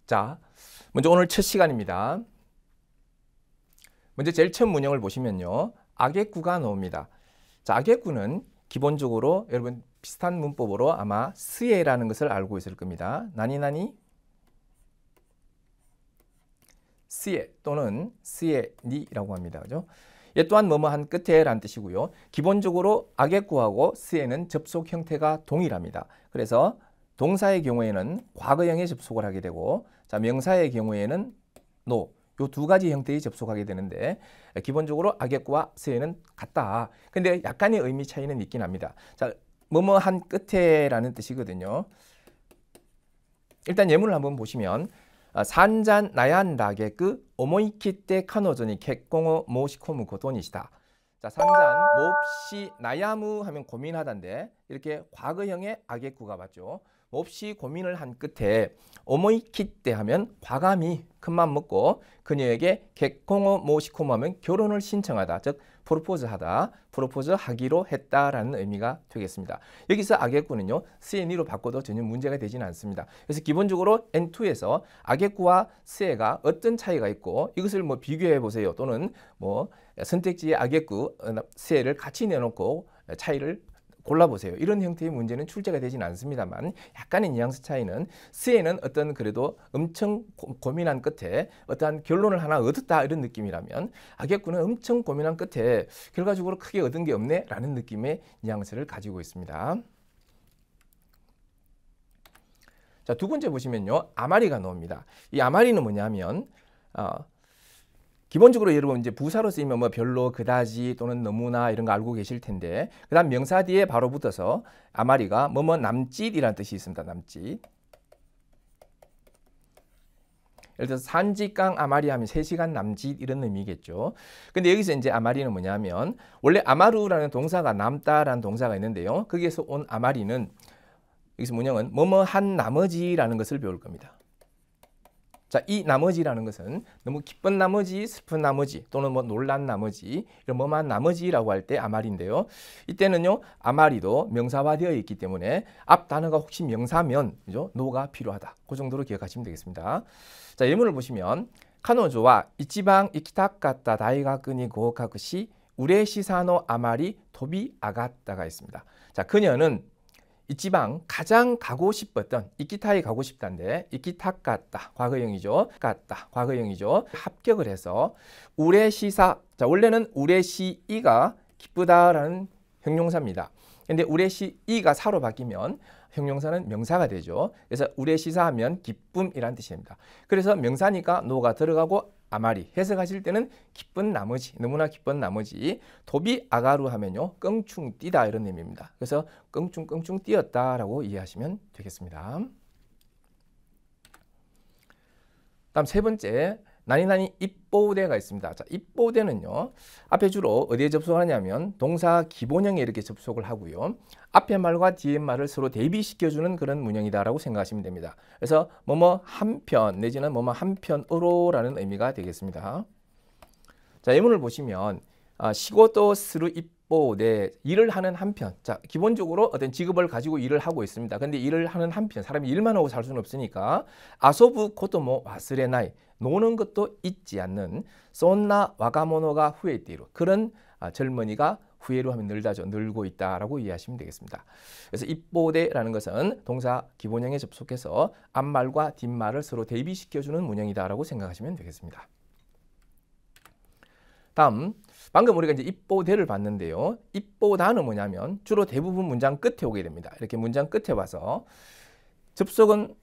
자, 먼저 오늘 첫 시간입니다. 먼저 제일 처음 문형을 보시면요. 악의구가 나옵니다. 자, 악의구는 기본적으로 여러분 비슷한 문법으로 아마 스에라는 것을 알고 있을 겁니다. 나니나니 스에 또는 스에니라고 합니다. 그죠? 얘 또한 뭐뭐한 끝에 라는 뜻이고요. 기본적으로 악의구하고 스에는 접속 형태가 동일합니다. 그래서 동사의 경우에는 과거형에 접속을 하게 되고, 자, 명사의 경우에는 노, 요 두 가지 형태의 접속하게 되는데, 기본적으로 악의구와 스에는 같다. 근데 약간의 의미 차이는 있긴 합니다. 자, 뭐뭐한 끝에 라는 뜻이거든요. 일단 예문을 한번 보시면, 산잔 나얀라게그 오모이키테 카노조니 객공어 모시코무 고도니시다. 자, 산잔 몹시 나야무 하면 고민하다인데 이렇게 과거형의 악의구가 맞죠. 몹시 고민을 한 끝에 오모이키테 하면 과감히 큰맘 먹고 그녀에게 객공어 모시코무 하면 결혼을 신청하다, 즉 프로포즈하다, 프로포즈하기로 했다라는 의미가 되겠습니다. 여기서 악의구는요, 스에니로 바꿔도 전혀 문제가 되지는 않습니다. 그래서 기본적으로 N2에서 악의구와 스에가 어떤 차이가 있고 이것을 뭐 비교해 보세요, 또는 뭐 선택지에 악의구, 스에를 같이 내놓고 차이를 골라보세요. 이런 형태의 문제는 출제가 되지는 않습니다만 약간의 뉘앙스 차이는, 스에는 어떤 그래도 엄청 고민한 끝에 어떠한 결론을 하나 얻었다 이런 느낌이라면, 악의구는 엄청 고민한 끝에 결과적으로 크게 얻은 게 없네 라는 느낌의 뉘앙스를 가지고 있습니다. 자, 두 번째 보시면요, 아마리가 나옵니다. 이 아마리는 뭐냐면 기본적으로 여러분 이제 부사로 쓰이면 뭐 별로, 그다지 또는 너무나 이런 거 알고 계실 텐데, 그다음 명사 뒤에 바로 붙어서 아마리가 뭐뭐 남짓이라는 뜻이 있습니다. 남짓. 예를 들어서 산지강 아마리 하면 3시간 남짓 이런 의미겠죠. 근데 여기서 이제 아마리는 뭐냐면, 원래 아마루라는 동사가 남다라는 동사가 있는데요. 거기에서 온 아마리는, 여기서 문형은 뭐뭐 한 나머지라는 것을 배울 겁니다. 자, 이 나머지라는 것은 너무 기쁜 나머지, 슬픈 나머지, 또는 뭐 놀란 나머지, 이런 뭐만 나머지라고 할 때 아마리인데요. 이때는요, 아마리도 명사화되어 있기 때문에 앞 단어가 혹시 명사면, 그죠? 노가 필요하다. 그 정도로 기억하시면 되겠습니다. 자, 예문을 보시면, 카노조와 이치방 이키타카타 다이가쿠니 고카쿠시 우레시사노 아마리 토비 아가타가 있습니다. 자, 그녀는 이치방 가장 가고 싶었던, 이키타에 가고 싶다인데 이키타카타 과거형이죠. 갔다 과거형이죠. 합격을 해서 우레시사, 자, 원래는 우레시이가 기쁘다라는 형용사입니다. 근데 우레시이가 사로 바뀌면 형용사는 명사가 되죠. 그래서 우레시사 하면 기쁨이란 뜻입니다. 그래서 명사니까 노가 들어가고 아마리, 해석하실 때는 기쁜 나머지, 너무나 기쁜 나머지, 도비 아가루 하면요, 껑충 뛰다 이런 의미입니다. 그래서 껑충 뛰었다라고 이해하시면 되겠습니다. 다음 세 번째, 나니나니 입보대가 있습니다. 자, 입보대는요, 앞에 주로 어디에 접속을 하냐면 동사 기본형에 이렇게 접속을 하고요. 앞에 말과 뒤에 말을 서로 대비시켜주는 그런 문형이다라고 생각하시면 됩니다. 그래서 뭐뭐 한편 내지는 뭐뭐 한편으로라는 의미가 되겠습니다. 자, 예문을 보시면 시고토 스루 입보대, 일을 하는 한편. 자, 기본적으로 어떤 직업을 가지고 일을 하고 있습니다. 근데 일을 하는 한편, 사람이 일만 하고 살 수는 없으니까 아소부 코토모 와스레나이, 노는 것도 잊지 않는 쏜나 와가모노가 후에띠로, 그런 젊은이가 후에로 하면 늘다죠. 늘고 있다라고 이해하시면 되겠습니다. 그래서 입보대라는 것은 동사 기본형에 접속해서 앞말과 뒷말을 서로 대비시켜주는 문형이다라고 생각하시면 되겠습니다. 다음, 방금 우리가 이제 입보대를 봤는데요. 입보다는 뭐냐면 주로 대부분 문장 끝에 오게 됩니다. 이렇게 문장 끝에 와서 접속은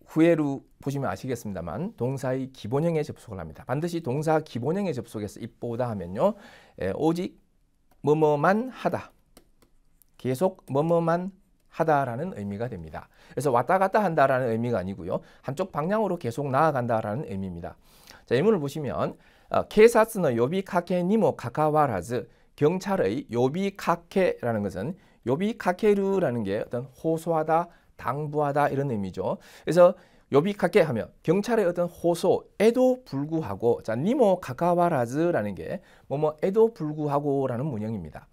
후에로 보시면 아시겠습니다만 동사의 기본형에 접속을 합니다. 반드시 동사 기본형에 접속해서 입보다 하면요, 오직 뭐뭐만 하다, 계속 뭐뭐만 하다라는 의미가 됩니다. 그래서 왔다 갔다 한다라는 의미가 아니고요, 한쪽 방향으로 계속 나아간다라는 의미입니다. 자, 예문을 보시면 케사츠의 요비카케 니모 카카와라즈, 경찰의 요비카케라는 것은 요비카케루라는 게 어떤 호소하다, 당부하다 이런 의미죠. 그래서 요비카케 하면 경찰의 어떤 호소에도 불구하고, 자, 니모 카카와라즈라는 게 뭐뭐에도 불구하고라는 문형입니다.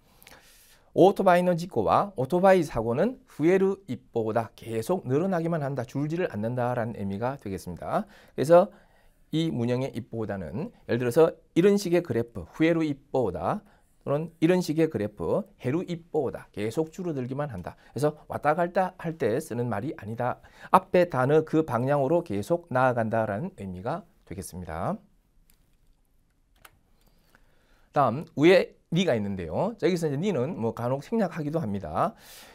오토바이의 지코와 오토바이 사고는 후에르 입보보다 계속 늘어나기만 한다. 줄지를 않는다라는 의미가 되겠습니다. 그래서 이 문형의 입보보다는 예를 들어서 이런 식의 그래프 후에르 입보보다 또는 이런 식의 그래프 헤르 입보보다 계속 줄어들기만 한다. 그래서 왔다 갔다 할 때 쓰는 말이 아니다. 앞에 단어 그 방향으로 계속 나아간다라는 의미가 되겠습니다. 다음 위에 니가 있는데요. 여기서 이제 니는 뭐 간혹 생략하기도 합니다.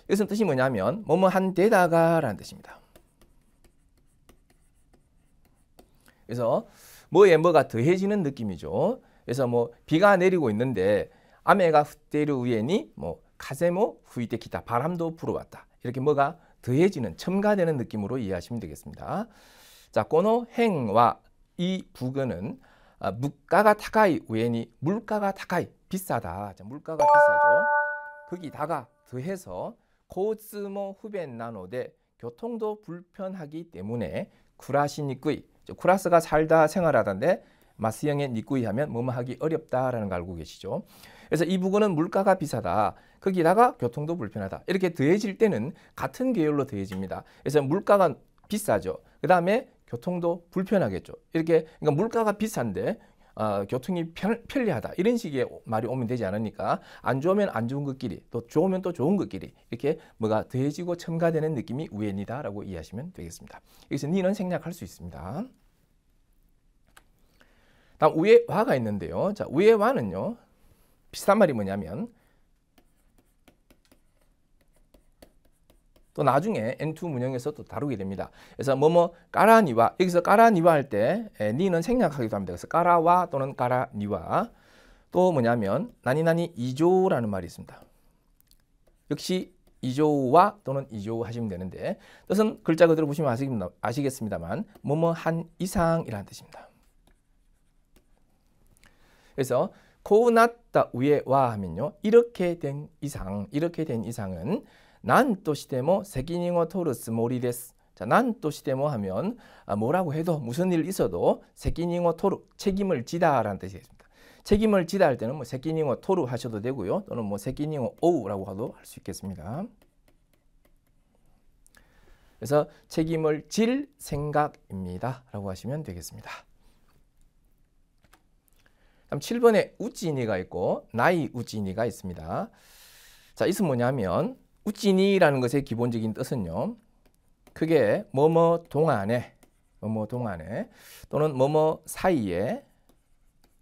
여기서 뜻이 뭐냐면 뭐뭐 한 데다가라는 뜻입니다. 그래서 뭐에 뭐가 더해지는 느낌이죠. 그래서 뭐 비가 내리고 있는데 아메가 降っている 위에니 뭐 가세모 후이테 기타 바람도 불어왔다. 이렇게 뭐가 더해지는 첨가되는 느낌으로 이해하시면 되겠습니다. 자, 고노 행와 이 부근은 물가가 타카이 우에니 물가가 타카이 비싸다. 자, 물가가 비싸죠. 거기다가 더해서 고츠모 후벤 나노데 교통도 불편하기 때문에 쿠라시 니꾸이 쿠라스가 살다 생활하다인데 마스형의 니꾸이 하면 뭐뭐 하기 어렵다라는 걸 알고 계시죠. 그래서 이 부근은 물가가 비싸다. 거기다가 교통도 불편하다. 이렇게 더해질 때는 같은 계열로 더해집니다. 그래서 물가가 비싸죠. 그 다음에 교통도 불편하겠죠. 이렇게 그러니까 물가가 비싼데 교통이 편리하다. 이런 식의 말이 오면 되지 않으니까 안 좋으면 안 좋은 것끼리 또 좋으면 또 좋은 것끼리 이렇게 뭐가 더해지고 첨가되는 느낌이 우엔이다라고 이해하시면 되겠습니다. 여기서 니는 생략할 수 있습니다. 다음 위에 와가 있는데요. 자, 위에 와는요. 비슷한 말이 뭐냐면 또 나중에 N2 문형에서 또 다루게 됩니다. 그래서 뭐뭐 까라니와 여기서 까라니와 할 때 니는 생략하기도 합니다. 그래서 까라와 또는 까라니와 또 뭐냐면 나니나니 이조라는 말이 있습니다. 역시 이조와 또는 이조 하시면 되는데 뜻은 글자 그대로 보시면 아시겠습니다만 뭐뭐 한 이상이라는 뜻입니다. 그래서 코우나타 위에 와 하면요. 이렇게 된 이상은 난としても責任を取るつもりです. 자, 난としても 하면 뭐라고 해도 무슨 일 있어도責任を取る, 책임을 지다라는 뜻이겠습니다. 책임을 지다 할 때는 뭐責任を取る 하셔도 되고요. 또는 뭐責任を負う라고 해도 할 수 있겠습니다. 그래서 책임을 질 생각입니다. 라고 하시면 되겠습니다. 다음 7번에 우찌니가 있고 나이 우찌니가 있습니다. 자, 이것은 뭐냐면 우찌니라는 것의 기본적인 뜻은요. 크게 뭐뭐 동안에 또는 뭐뭐 사이에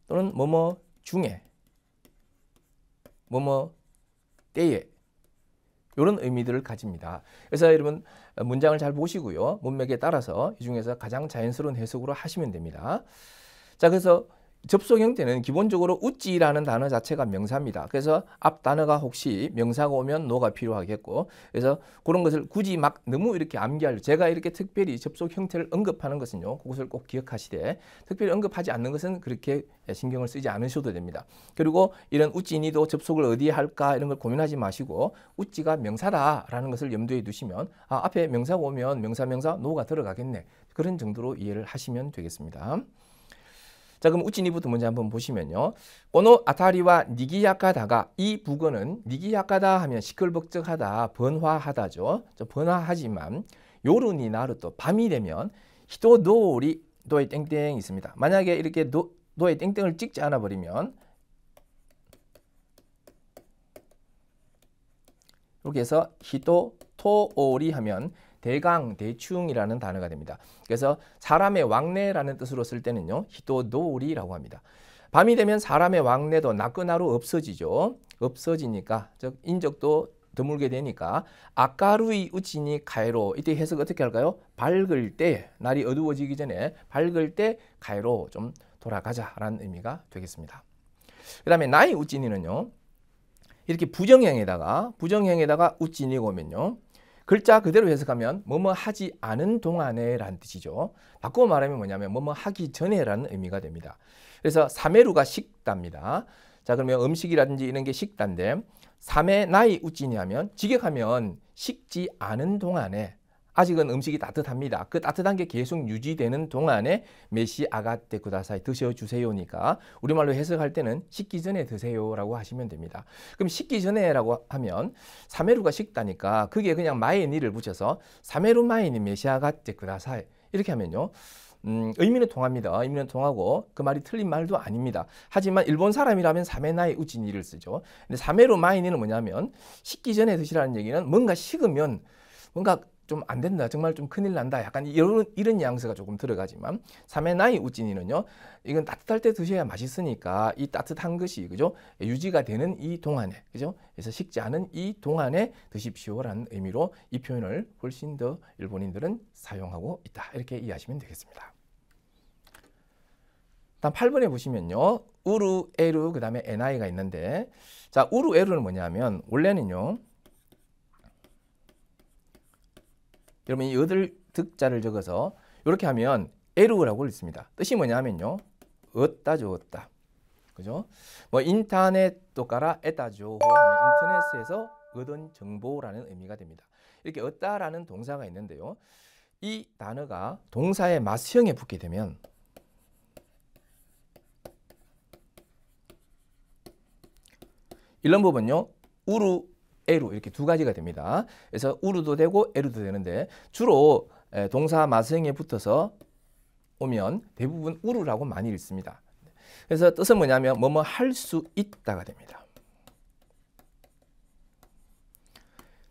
또는 뭐뭐 중에 뭐뭐 때에 이런 의미들을 가집니다. 그래서 여러분 문장을 잘 보시고요. 문맥에 따라서 이 중에서 가장 자연스러운 해석으로 하시면 됩니다. 자, 그래서 접속 형태는 기본적으로 우찌라는 단어 자체가 명사입니다. 그래서 앞 단어가 혹시 명사가 오면 노가 필요하겠고 그래서 그런 것을 굳이 막 너무 이렇게 암기하려 제가 이렇게 특별히 접속 형태를 언급하는 것은요. 그것을 꼭 기억하시되 특별히 언급하지 않는 것은 그렇게 신경을 쓰지 않으셔도 됩니다. 그리고 이런 우찌니도 접속을 어디에 할까 이런 걸 고민하지 마시고 우찌가 명사다라는 것을 염두에 두시면 앞에 명사가 오면 명사 노가 들어가겠네. 그런 정도로 이해를 하시면 되겠습니다. 자, 그럼 우찌니부터 먼저 한번 보시면요. 오노 아타리와 니기야카다가 이 부근은 니기야카다 하면 시끌벅적하다, 번화하다죠. 번화하지만 요르니 나르또 밤이 되면 히토도리 도에 땡땡이 있습니다. 만약에 이렇게 도에 땡땡을 찍지 않아 버리면 이렇게 해서 히토토오리 하면 대강, 대충이라는 단어가 됩니다. 그래서 사람의 왕래라는 뜻으로 쓸 때는요. 히토도리라고 합니다. 밤이 되면 사람의 왕래도 나끄나루 없어지죠. 없어지니까 즉 인적도 드물게 되니까 아까루이 우치니 가에로 이때 해석 어떻게 할까요? 밝을 때 날이 어두워지기 전에 밝을 때 가에로 좀 돌아가자라는 의미가 되겠습니다. 그 다음에 나이 우찌니는요. 이렇게 부정형에다가 우찌니가 오면요. 글자 그대로 해석하면 뭐뭐 하지 않은 동안에 라는 뜻이죠. 바꾸어 말하면 뭐냐면 뭐뭐 하기 전에 라는 의미가 됩니다. 그래서 사메루가 식다입니다. 자, 그러면 음식이라든지 이런 게 식다인데 사메 나이 우찌니 하면 직역하면 식지 않은 동안에 아직은 음식이 따뜻합니다. 그 따뜻한 게 계속 유지되는 동안에 메시 아가테 구다사이 드셔주세요니까 우리말로 해석할 때는 식기 전에 드세요라고 하시면 됩니다. 그럼 식기 전에라고 하면 사메루가 식다니까 그게 그냥 마에니를 붙여서 사메루 마에니 메시 아가테 구다사이 이렇게 하면요. 의미는 통합니다. 의미는 통하고 그 말이 틀린 말도 아닙니다. 하지만 일본 사람이라면 사메나이 우치니를 쓰죠. 근데 사메루 마이니는 뭐냐면 식기 전에 드시라는 얘기는 뭔가 식으면 뭔가 좀 안 된다. 정말 좀 큰일 난다. 약간 이런 뉘앙스가 조금 들어가지만 사메나이 우찌니는요. 이건 따뜻할 때 드셔야 맛있으니까 이 따뜻한 것이 그죠? 유지가 되는 이 동안에 그죠? 그래서 식지 않은 이 동안에 드십시오라는 의미로 이 표현을 훨씬 더 일본인들은 사용하고 있다. 이렇게 이해하시면 되겠습니다. 다음 8번에 보시면요. 우루, 에루, 그 다음에 에나이가 있는데 자, 우루, 에루는 뭐냐면 원래는요. 여러분 이 여덟 득자를 적어서 이렇게 하면 에루라고 읽습니다. 뜻이 뭐냐면요. 얻다죠, 얻다. 그죠? 뭐 인터넷 또 까라 에다죠. 인터넷에서 얻은 정보라는 의미가 됩니다. 이렇게 얻다라는 동사가 있는데요. 이 단어가 동사의 마스형에 붙게 되면 이런 부분요. 우루, 에루 이렇게 두 가지가 됩니다. 그래서 우루도 되고 에루도 되는데 주로 동사 마스형에 붙어서 오면 대부분 우루라고 많이 읽습니다. 그래서 뜻은 뭐냐면 뭐뭐 할 수 있다가 됩니다.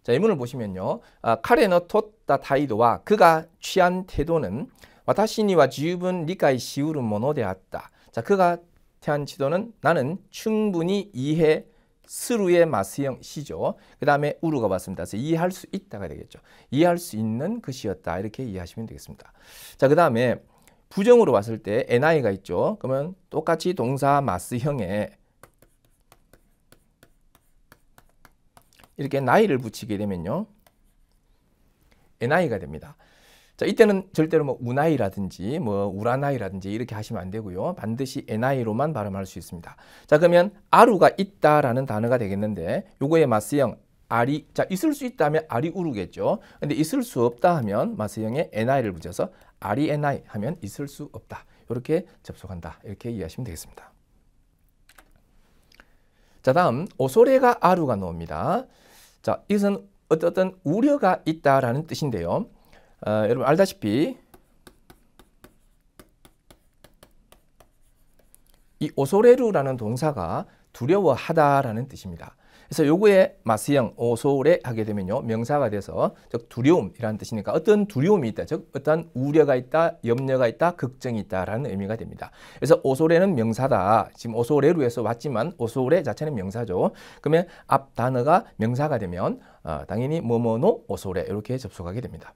자, 예문을 보시면요. 카레노 토타 타이도와 그가 취한 태도는 와타시니와十分 理解しうるものであった. 자, 그가 취한 태도는 나는 충분히 이해 스루의 마스형 시죠. 그 다음에 우루가 왔습니다. 그래서 이해할 수 있다가 되겠죠. 이해할 수 있는 것이었다. 이렇게 이해하시면 되겠습니다. 자, 그 다음에 부정으로 왔을 때 NI가 있죠. 그러면 똑같이 동사 마스형에 이렇게 나이를 붙이게 되면요. NI가 됩니다. 자, 이때는 절대로 뭐 우나이라든지 뭐 우라나이라든지 이렇게 하시면 안 되고요. 반드시 NI로만 발음할 수 있습니다. 자, 그러면 아루가 있다라는 단어가 되겠는데 요거의 마스형 아리, 자, 있을 수 있다면 아리 우루겠죠. 근데 있을 수 없다 하면 마스형에 NI를 붙여서 아리 NI 하면 있을 수 없다. 이렇게 접속한다. 이렇게 이해하시면 되겠습니다. 자, 다음 오소레가 아루가 나옵니다. 자, 이것은 어떤 우려가 있다라는 뜻인데요. 여러분 알다시피 이 오소레루라는 동사가 두려워하다라는 뜻입니다. 그래서 요거의 마스형 오소레 하게 되면요. 명사가 돼서 즉 두려움이라는 뜻이니까 어떤 두려움이 있다. 즉 어떤 우려가 있다, 염려가 있다, 걱정이 있다라는 의미가 됩니다. 그래서 오소레는 명사다. 지금 오소레루에서 왔지만 오소레 자체는 명사죠. 그러면 앞 단어가 명사가 되면 당연히 뭐뭐노 오소레 이렇게 접속하게 됩니다.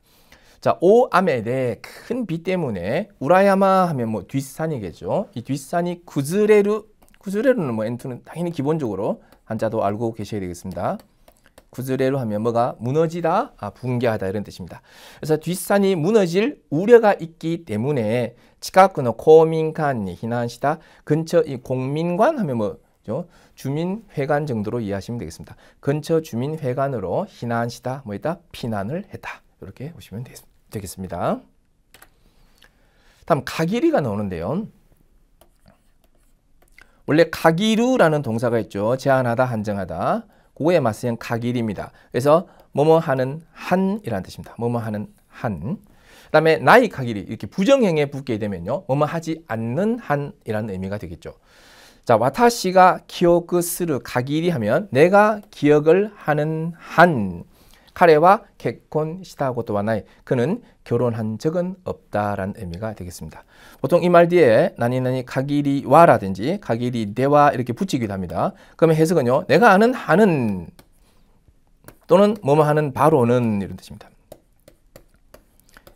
자, 오암에 큰 비 때문에 우라야마 하면 뭐 뒷산이겠죠. 이 뒷산이 구즈레루는 뭐 엔투는 당연히 기본적으로 한자도 알고 계셔야 되겠습니다. 구즈레루 하면 뭐가 무너지다, 붕괴하다 이런 뜻입니다. 그래서 뒷산이 무너질 우려가 있기 때문에 치카쿠노 고민관이 희난시다. 근처 이 공민관 하면 뭐죠? 주민회관 정도로 이해하시면 되겠습니다. 근처 주민회관으로 희난시다, 뭐 있다? 피난을 했다. 이렇게 보시면 되겠습니다. 다음 가기리가 나오는데요. 원래 가기루라는 동사가 있죠. 제한하다, 한정하다. 그거에 맞서는 가기리입니다. 그래서 뭐뭐 하는 한이라는 뜻입니다. 뭐뭐 하는 한. 그 다음에 나이 가기리 이렇게 부정형에 붙게 되면요. 뭐뭐 하지 않는 한이라는 의미가 되겠죠. 자, 와타시가 기억을 쓰르 가기리 하면 내가 기억을 하는 한. 카레와 개콘 시다고토와 나이 그는 결혼한 적은 없다라는 의미가 되겠습니다. 보통 이 말 뒤에 나니나니 가기리와라든지 가기리대와 이렇게 붙이기도 합니다. 그러면 해석은요. 내가 아는 하는 또는 뭐뭐 하는 바로는 이런 뜻입니다.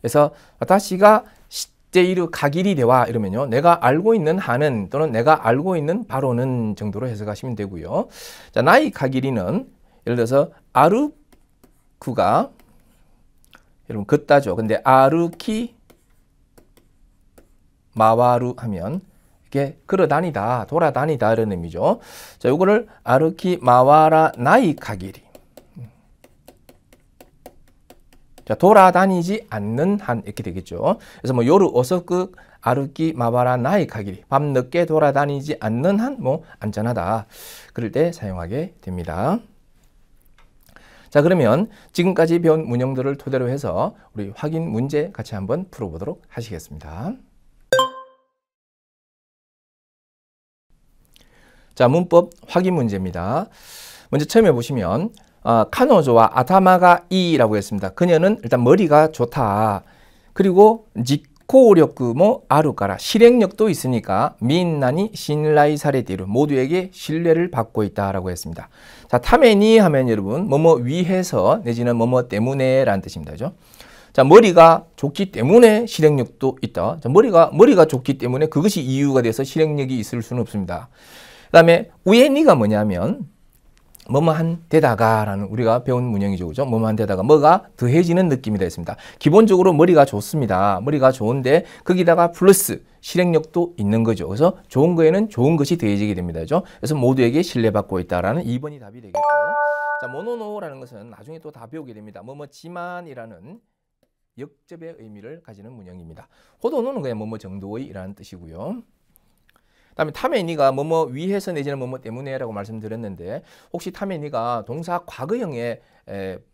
그래서 와타시가 시테이루 가기리대와 이러면요. 내가 알고 있는 하는 또는 내가 알고 있는 바로는 정도로 해석하시면 되고요. 자, 나이 가기리는 예를 들어서 아루쿠가 여러분 걷다죠. 근데 아루키 마와루 하면 이게 걸어다니다, 돌아다니다 이런 의미죠. 자, 요거를 아루키 마와라 나이 가기리. 자, 돌아다니지 않는 한 이렇게 되겠죠. 그래서 뭐 요르 오서쿠 아르키 마바라 나이 카기리 밤 늦게 돌아다니지 않는 한 뭐 안전하다. 그럴 때 사용하게 됩니다. 자, 그러면 지금까지 배운 문형들을 토대로 해서 우리 확인 문제 같이 한번 풀어보도록 하시겠습니다. 자, 문법 확인 문제입니다. 먼저 처음에 보시면 카노조와 아타마가 이라고 했습니다. 그녀는 일단 머리가 좋다. 그리고 직고력구 뭐 아루까라 실행력도 있으니까 민나니 신라이 사레디루 모두에게 신뢰를 받고 있다라고 했습니다. 자, 타메니 하면 여러분 뭐뭐 위해서 내지는 뭐뭐 때문에라는 뜻입니다. 그죠? 자, 머리가 좋기 때문에 실행력도 있다. 자, 머리가 좋기 때문에 그것이 이유가 돼서 실행력이 있을 수는 없습니다. 그 다음에 우에니가 뭐냐면 뭐뭐한 데다가라는 우리가 배운 문형이죠. 그죠? 뭐뭐한 데다가 뭐가 더해지는 느낌이 되었습니다. 기본적으로 머리가 좋습니다. 머리가 좋은데 거기다가 플러스 실행력도 있는 거죠. 그래서 좋은 거에는 좋은 것이 더해지게 됩니다. 그죠? 그래서 모두에게 신뢰받고 있다라는 2번이 답이 되겠고. 자, 모노노라는 것은 나중에 또 다 배우게 됩니다. 뭐뭐지만이라는 역접의 의미를 가지는 문형입니다. 호도노는 그냥 뭐뭐 정도의라는 뜻이고요. 다음에 타메니가 뭐뭐 위해서 내지는 뭐뭐 때문에라고 말씀드렸는데 혹시 타메니가 동사 과거형에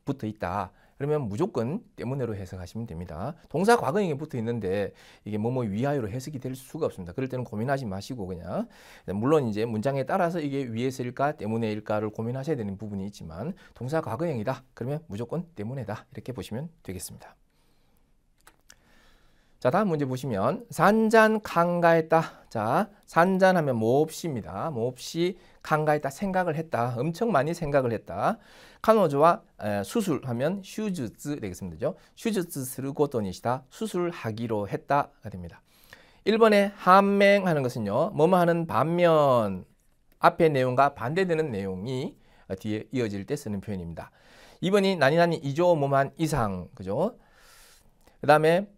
붙어 있다. 그러면 무조건 때문에로 해석하시면 됩니다. 동사 과거형에 붙어 있는데 이게 뭐뭐 위하여로 해석이 될 수가 없습니다. 그럴 때는 고민하지 마시고 그냥 물론 이제 문장에 따라서 이게 위해서일까 때문에일까를 고민하셔야 되는 부분이 있지만 동사 과거형이다. 그러면 무조건 때문에다 이렇게 보시면 되겠습니다. 자, 다음 문제 보시면 산잔 강가했다. 자, 산잔하면 몹시입니다. 몹시 강가했다. 생각을 했다. 엄청 많이 생각을 했다. 카노조와 수술하면 슈즈츠 되겠습니다. 슈즈츠 스르고토니시다. 수술하기로 했다가 됩니다. 1번에 한맹하는 것은요. 뭐뭐 하는 반면 앞의 내용과 반대되는 내용이 뒤에 이어질 때 쓰는 표현입니다. 2번이 나니나니 이조 뭐만 이상 그죠? 그 다음에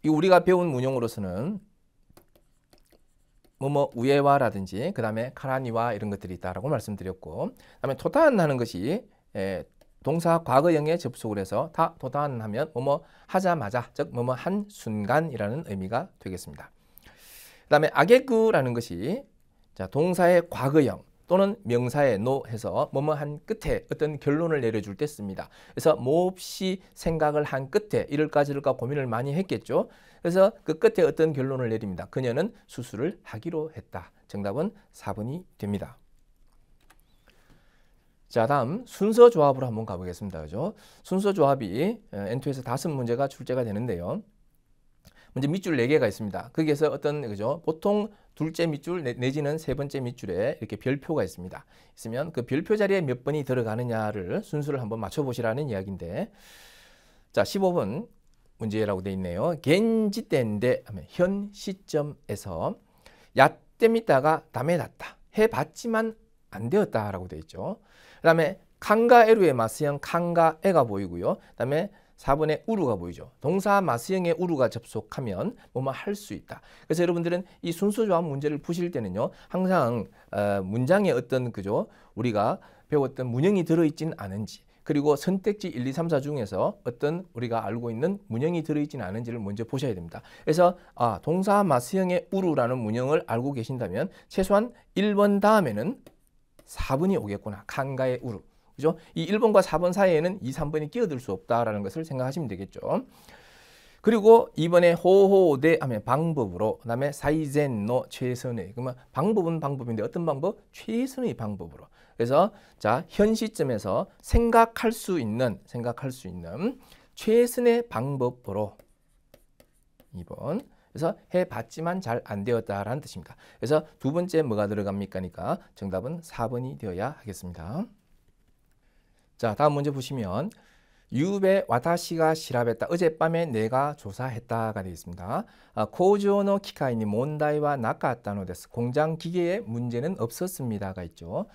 우리가 배운 문형으로서는 뭐뭐 우에와라든지 그 다음에 카라니와 이런 것들이 있다라고 말씀드렸고 그 다음에 토탄 하는 것이 동사 과거형에 접속을 해서 토탄 하면 뭐뭐 하자마자 즉 뭐뭐 한 순간이라는 의미가 되겠습니다. 그 다음에 아게쿠라는 것이 자, 동사의 과거형 또는 명사의 노 해서 뭐뭐 한 끝에 어떤 결론을 내려줄 때 씁니다. 그래서 몹시 생각을 한 끝에 이럴까 저럴까 고민을 많이 했겠죠. 그래서 그 끝에 어떤 결론을 내립니다. 그녀는 수술을 하기로 했다. 정답은 4번이 됩니다. 자, 다음 순서 조합으로 한번 가보겠습니다. 그죠? 순서 조합이 N2에서 5문제가 출제가 되는데요. 먼저 밑줄 4개가 있습니다. 거기에서 어떤 그죠? 보통 둘째 밑줄 내지는 세 번째 밑줄에 이렇게 별표가 있습니다. 있으면 그 별표 자리에 몇 번이 들어가느냐를 순서를 한번 맞춰보시라는 이야기인데 자, 15번 문제라고 되어 있네요. 겐지때인데 하면 현 시점에서 야때미다가 다메났다. 해봤지만 안 되었다라고 되어 있죠. 그 다음에 칸가에루의 마스형 칸가에가 보이고요. 그 다음에 4번에 우루가 보이죠. 동사 마스형에 우루가 접속하면 뭐뭐 할 수 있다. 그래서 여러분들은 이 순서 조합 문제를 푸실 때는요. 항상 문장에 어떤 그죠? 우리가 배웠던 문형이 들어있진 않은지 그리고 선택지 1, 2, 3, 4 중에서 어떤 우리가 알고 있는 문형이 들어있지는 않은지를 먼저 보셔야 됩니다. 그래서 동사 마스형의 우루라는 문형을 알고 계신다면 최소한 1번 다음에는 4번이 오겠구나. 칸가의 우루. 그죠? 이 1번과 4번 사이에는 2, 3번이 끼어들 수 없다라는 것을 생각하시면 되겠죠. 그리고 2번에 호호데 하면 방법으로, 그다음에 사이젠노 최선의. 그러면 방법은 방법인데 어떤 방법? 최선의 방법으로. 그래서 자, 현 시점에서 생각할 수 있는 최선의 방법으로 2번. 그래서 해봤지만 잘 안 되었다라는 뜻입니다. 그래서 두 번째 뭐가 들어갑니까? 그러니까 정답은 4번이 되어야 하겠습니다. 자, 다음 문제 보시면 유베 와타시가 시라베타 어젯밤에 내가 조사했다가 되어 있습니다. 고조노 기카이니 몬다이와 나카타노데스 공장 기계에 문제는 없었습니다가 있죠.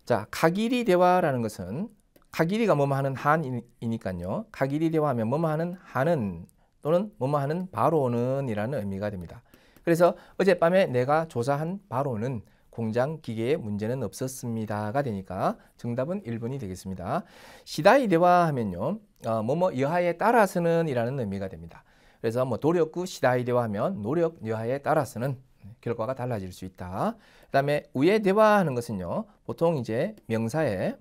자, 카기리 대화라는 것은 카기리가 뭐뭐 하는 한이니까요. 카기리 대화하면 뭐뭐 하는 한은 또는 뭐뭐 하는 바로는 이라는 의미가 됩니다. 그래서 어젯밤에 내가 조사한 바로는 공장 기계에 문제는 없었습니다가 되니까 정답은 1번이 되겠습니다. 시다이 대화 하면요. 뭐뭐 여하에 따라서는 이라는 의미가 됩니다. 그래서 뭐 노력구 시다이데와 하면 노력 여하에 따라서는 결과가 달라질 수 있다. 그 다음에 우에대와 하는 것은요, 보통 이제 명사에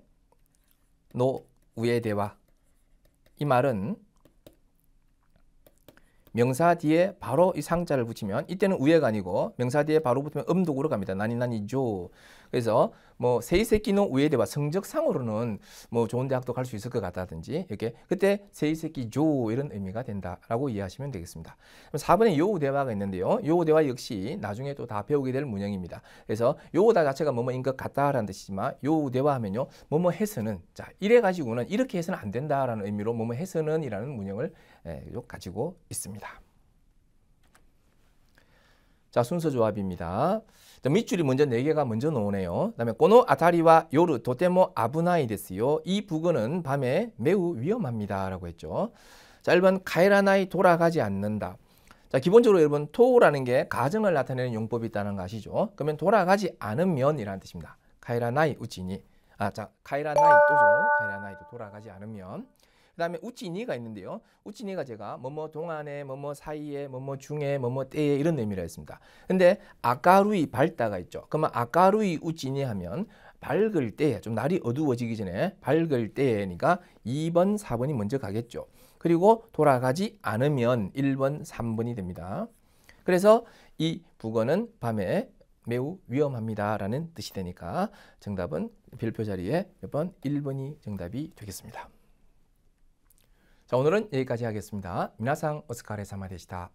노 우에대와, 이 말은 명사 뒤에 바로 이 상자를 붙이면, 이때는 우에가 아니고 명사 뒤에 바로 붙으면 음독으로 갑니다. 나니나니죠. 그래서 뭐 세이세끼노 우에대와, 성적상으로는 뭐 좋은 대학도 갈 수 있을 것 같다든지, 이렇게 그때 세이세끼조 이런 의미가 된다라고 이해하시면 되겠습니다. 4번에 요우대화가 있는데요. 요우대화 역시 나중에 또 다 배우게 될 문형입니다. 그래서 요우다 자체가 뭐뭐인 것 같다라는 뜻이지만, 요우대화 하면요, 뭐뭐 해서는, 자 이래 가지고는 이렇게 해서는 안 된다라는 의미로 뭐뭐 해서는 이라는 문형을 가지고 있습니다. 자, 순서 조합입니다. 자, 밑줄이 먼저 4개가 먼저 나오네요. 그다음에 고노 아타리와 요르 도테모 아부나이 데스요. 이 부근은 밤에 매우 위험합니다라고 했죠. 자, 1번 카에라나이, 돌아가지 않는다. 자, 기본적으로 여러분 토라는 게 가정을 나타내는 용법이 있다는 거 아시죠? 그러면 돌아가지 않으면이라는 뜻입니다. 카에라나이 우치니. 자, 카에라나이 또죠. 카에라나이도 돌아가지 않으면. 그 다음에 우찌니가 있는데요. 우찌니가 제가 뭐뭐 동안에, 뭐뭐 사이에, 뭐뭐 중에, 뭐뭐 때에 이런 의미를 했습니다. 근데 아까루이 밝다가 있죠. 그러면 아까루이 우찌니 하면 밝을 때, 좀 날이 어두워지기 전에 밝을 때니까 2번, 4번이 먼저 가겠죠. 그리고 돌아가지 않으면 1번, 3번이 됩니다. 그래서 이 북어는 밤에 매우 위험합니다라는 뜻이 되니까 정답은 별표 자리에 몇 번? 1번이 정답이 되겠습니다. 자, 오늘은 여기까지 하겠습니다. 미나상 오스카레 사마でした.